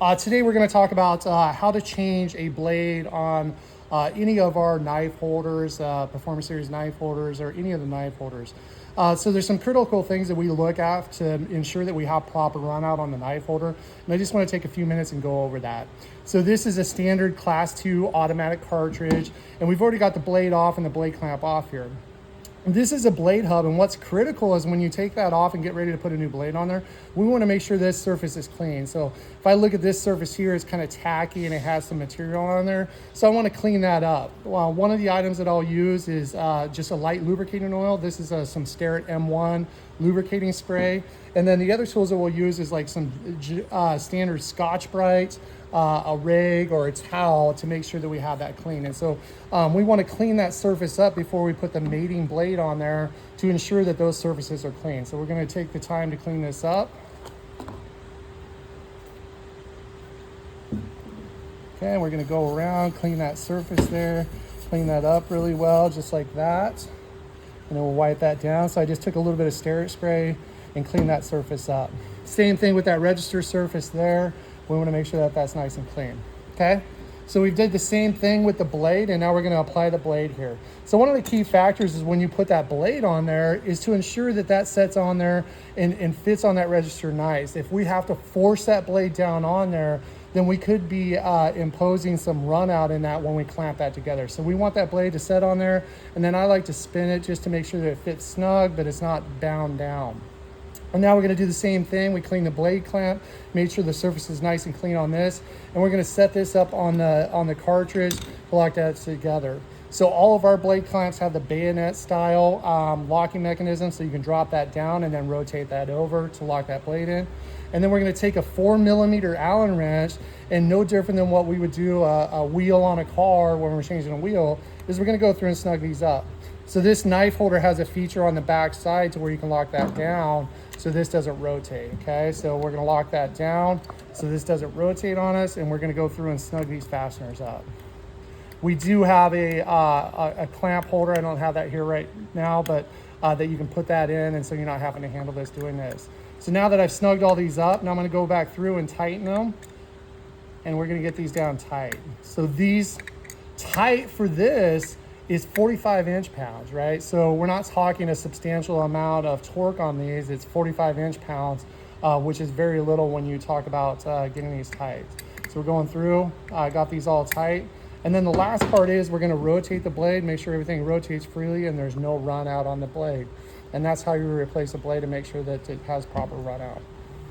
Today we're going to talk about how to change a blade on any of our knife holders, Performance Series knife holders, or any of the knife holders. So there's some critical things that we look at to ensure that we have proper run out on the knife holder. And I just want to take a few minutes and go over that. So this is a standard class 2 automatic cartridge, and we've already got the blade off and the blade clamp off here. This is a blade hub, and what's critical is when you take that off and get ready to put a new blade on there, we want to make sure this surface is clean. So if I look at this surface here, it's kind of tacky and it has some material on there. So I want to clean that up. Well, one of the items that I'll use is just a light lubricating oil. This is some Starrett M1 lubricating spray. And then the other tools that we'll use is like some standard Scotch-Brite, a rag or a towel to make sure that we have that clean. And so we want to clean that surface up before we put the mating blade on there to ensure that those surfaces are clean. So we're going to take the time to clean this up. Okay, we're going to go around, clean that surface there, clean that up really well, just like that. And then we'll wipe that down. So I just took a little bit of Starrett spray and clean that surface up. Same thing with that register surface there. We want to make sure that that's nice and clean. Okay, so we did the same thing with the blade, and now we're going to apply the blade here. So one of the key factors is when you put that blade on there is to ensure that that sets on there and fits on that register nice. If we have to force that blade down on there, then we could be imposing some run out in that when we clamp that together. So we want that blade to set on there, and then I like to spin it just to make sure that it fits snug, but it's not bound down. And now we're going to do the same thing. We clean the blade clamp, make sure the surface is nice and clean on this, and we're going to set this up on the cartridge to lock that together. So all of our blade clamps have the bayonet style locking mechanism, so you can drop that down and then rotate that over to lock that blade in. And then we're going to take a 4mm Allen wrench, and no different than what we would do a wheel on a car when we're changing a wheel, is we're going to go through and snug these up. So this knife holder has a feature on the back side to where you can lock that down so this doesn't rotate, okay? So we're gonna lock that down so this doesn't rotate on us, and we're gonna go through and snug these fasteners up. We do have a clamp holder. I don't have that here right now, but that you can put that in, and so you're not having to handle this doing this. So now that I've snugged all these up, now I'm gonna go back through and tighten them, and we're gonna get these down tight. So these tight for this is 45 inch-pounds, right? So we're not talking a substantial amount of torque on these. It's 45 inch-pounds, which is very little when you talk about getting these tight. So we're going through, got these all tight. And then the last part is we're gonna rotate the blade, make sure everything rotates freely and there's no run out on the blade. And that's how you replace a blade to make sure that it has proper run out.